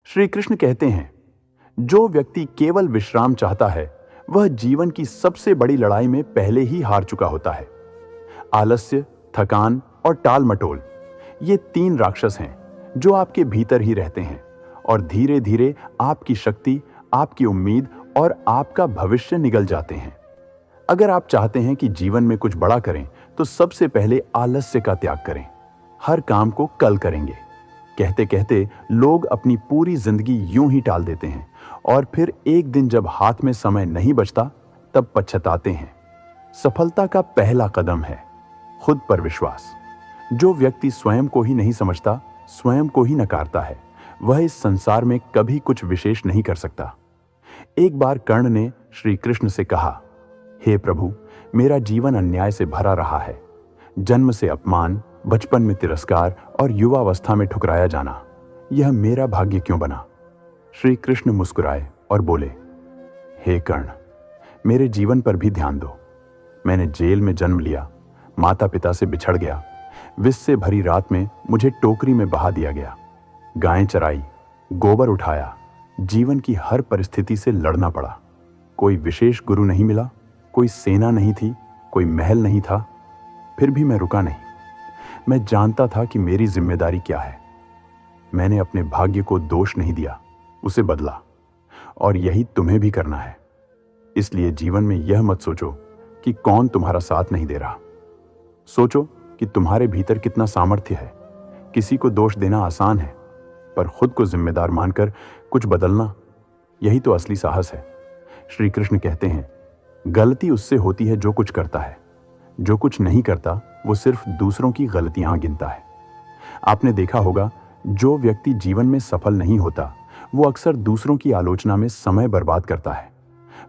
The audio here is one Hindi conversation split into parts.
श्री कृष्ण कहते हैं, जो व्यक्ति केवल विश्राम चाहता है वह जीवन की सबसे बड़ी लड़ाई में पहले ही हार चुका होता है। आलस्य, थकान और टाल मटोल, ये तीन राक्षस हैं जो आपके भीतर ही रहते हैं और धीरे धीरे आपकी शक्ति, आपकी उम्मीद और आपका भविष्य निगल जाते हैं। अगर आप चाहते हैं कि जीवन में कुछ बड़ा करें तो सबसे पहले आलस्य का त्याग करें। हर काम को कल करेंगे कहते कहते लोग अपनी पूरी जिंदगी यूं ही टाल देते हैं और फिर एक दिन जब हाथ में समय नहीं बचता तब पछताते हैं। सफलता का पहला कदम है खुद पर विश्वास। जो व्यक्ति स्वयं को ही नहीं समझता, स्वयं को ही नकारता है, वह इस संसार में कभी कुछ विशेष नहीं कर सकता। एक बार कर्ण ने श्री कृष्ण से कहा, हे प्रभु, मेरा जीवन अन्याय से भरा रहा है। जन्म से अपमान, बचपन में तिरस्कार और युवावस्था में ठुकराया जाना, यह मेरा भाग्य क्यों बना? श्री कृष्ण मुस्कुराए और बोले, हे कर्ण, मेरे जीवन पर भी ध्यान दो। मैंने जेल में जन्म लिया, माता पिता से बिछड़ गया, विष से भरी रात में मुझे टोकरी में बहा दिया गया, गायें चराई, गोबर उठाया, जीवन की हर परिस्थिति से लड़ना पड़ा। कोई विशेष गुरु नहीं मिला, कोई सेना नहीं थी, कोई महल नहीं था, फिर भी मैं रुका नहीं। मैं जानता था कि मेरी जिम्मेदारी क्या है। मैंने अपने भाग्य को दोष नहीं दिया, उसे बदला, और यही तुम्हें भी करना है। इसलिए जीवन में यह मत सोचो कि कौन तुम्हारा साथ नहीं दे रहा। सोचो कि तुम्हारे भीतर कितना सामर्थ्य है। किसी को दोष देना आसान है, पर खुद को जिम्मेदार मानकर कुछ बदलना, यही तो असली साहस है। श्री कृष्ण कहते हैं, गलती उससे होती है जो कुछ करता है, जो कुछ नहीं करता वो सिर्फ दूसरों की गलतियां गिनता है। आपने देखा होगा, जो व्यक्ति जीवन में सफल नहीं होता वो अक्सर दूसरों की आलोचना में समय बर्बाद करता है,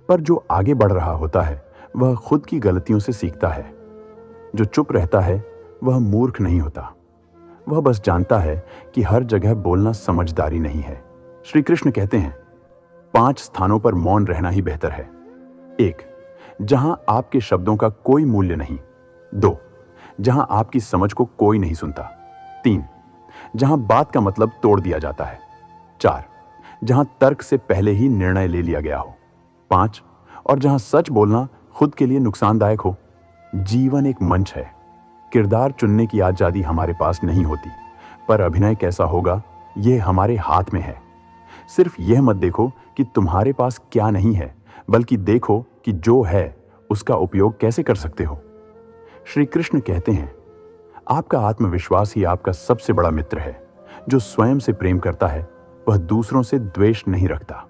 पर जो आगे बढ़ रहा होता है वह खुद की गलतियों से सीखता है। जो चुप रहता है वह मूर्ख नहीं होता, वह बस जानता है कि हर जगह बोलना समझदारी नहीं है। श्री कृष्ण कहते हैं, 5 स्थानों पर मौन रहना ही बेहतर है। 1, जहां आपके शब्दों का कोई मूल्य नहीं। 2, जहां आपकी समझ को कोई नहीं सुनता। 3, जहां बात का मतलब तोड़ दिया जाता है। 4, जहां तर्क से पहले ही निर्णय ले लिया गया हो। 5, और जहां सच बोलना खुद के लिए नुकसानदायक हो। जीवन एक मंच है, किरदार चुनने की आजादी हमारे पास नहीं होती, पर अभिनय कैसा होगा यह हमारे हाथ में है। सिर्फ यह मत देखो कि तुम्हारे पास क्या नहीं है, बल्कि देखो कि जो है उसका उपयोग कैसे कर सकते हो। श्री कृष्ण कहते हैं, आपका आत्मविश्वास ही आपका सबसे बड़ा मित्र है। जो स्वयं से प्रेम करता है वह दूसरों से द्वेष नहीं रखता।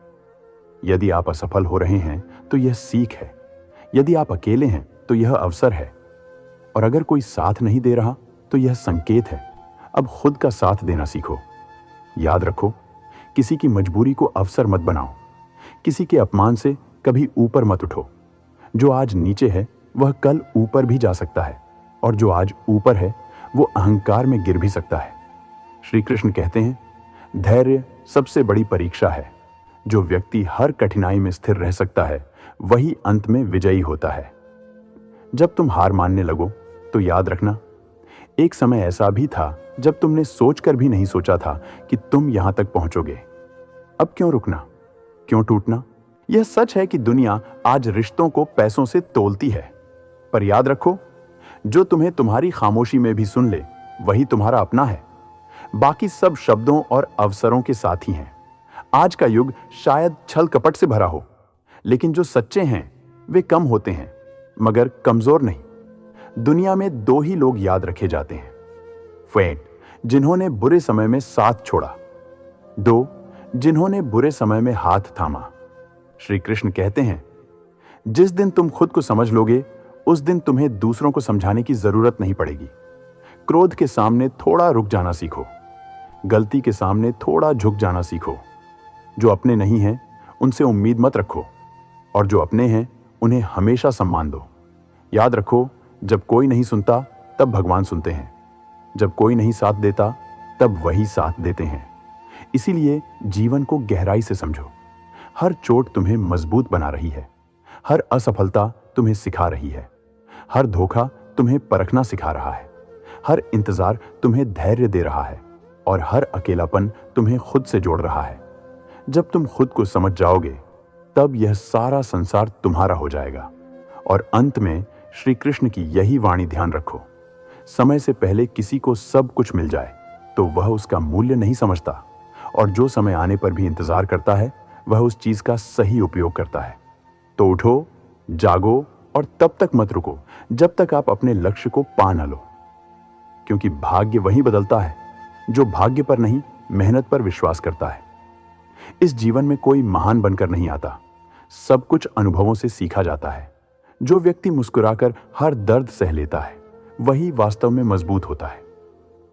यदि आप असफल हो रहे हैं तो यह सीख है, यदि आप अकेले हैं तो यह अवसर है, और अगर कोई साथ नहीं दे रहा तो यह संकेत है। अब खुद का साथ देना सीखो। याद रखो, किसी की मजबूरी को अवसर मत बनाओ, किसी के अपमान से कभी ऊपर मत उठो। जो आज नीचे है वह कल ऊपर भी जा सकता है, और जो आज ऊपर है वो अहंकार में गिर भी सकता है। श्री कृष्ण कहते हैं, धैर्य सबसे बड़ी परीक्षा है। जो व्यक्ति हर कठिनाई में स्थिर रह सकता है वही अंत में विजयी होता है। जब तुम हार मानने लगो तो याद रखना, एक समय ऐसा भी था जब तुमने सोचकर भी नहीं सोचा था कि तुम यहां तक पहुंचोगे। अब क्यों रुकना, क्यों टूटना? यह सच है कि दुनिया आज रिश्तों को पैसों से तोलती है, पर याद रखो, जो तुम्हें तुम्हारी खामोशी में भी सुन ले वही तुम्हारा अपना है। बाकी सब शब्दों और अवसरों के साथी हैं। आज का युग शायद छल कपट से भरा हो, लेकिन जो सच्चे हैं वे कम होते हैं मगर कमजोर नहीं। दुनिया में 2 ही लोग याद रखे जाते हैं, फ्रेंड जिन्होंने बुरे समय में साथ छोड़ा, 2 जिन्होंने बुरे समय में हाथ थामा। श्री कृष्ण कहते हैं, जिस दिन तुम खुद को समझ लोगे उस दिन तुम्हें दूसरों को समझाने की जरूरत नहीं पड़ेगी। क्रोध के सामने थोड़ा रुक जाना सीखो, गलती के सामने थोड़ा झुक जाना सीखो। जो अपने नहीं हैं उनसे उम्मीद मत रखो, और जो अपने हैं उन्हें हमेशा सम्मान दो। याद रखो, जब कोई नहीं सुनता तब भगवान सुनते हैं, जब कोई नहीं साथ देता तब वही साथ देते हैं। इसीलिए जीवन को गहराई से समझो। हर चोट तुम्हें मजबूत बना रही है, हर असफलता तुम्हें सिखा रही है, हर धोखा तुम्हें परखना सिखा रहा है, हर इंतजार तुम्हें धैर्य दे रहा है, और हर अकेलापन तुम्हें खुद से जोड़ रहा है। जब तुम खुद को समझ जाओगे, तब यह सारा संसार तुम्हारा हो जाएगा। और अंत में श्री कृष्ण की यही वाणी ध्यान रखो, समय से पहले किसी को सब कुछ मिल जाए तो वह उसका मूल्य नहीं समझता, और जो समय आने पर भी इंतजार करता है वह उस चीज का सही उपयोग करता है। तो उठो, जागो और तब तक मत रुको जब तक आप अपने लक्ष्य को पा न लो, क्योंकि भाग्य वही बदलता है जो भाग्य पर नहीं, मेहनत पर विश्वास करता है। इस जीवन में कोई महान बनकर नहीं आता, सब कुछ अनुभवों से सीखा जाता है। जो व्यक्ति मुस्कुराकर हर दर्द सह लेता है वही वास्तव में मजबूत होता है।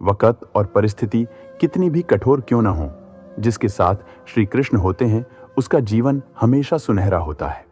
वक़्त और परिस्थिति कितनी भी कठोर क्यों न हो, जिसके साथ श्री कृष्ण होते हैं उसका जीवन हमेशा सुनहरा होता है।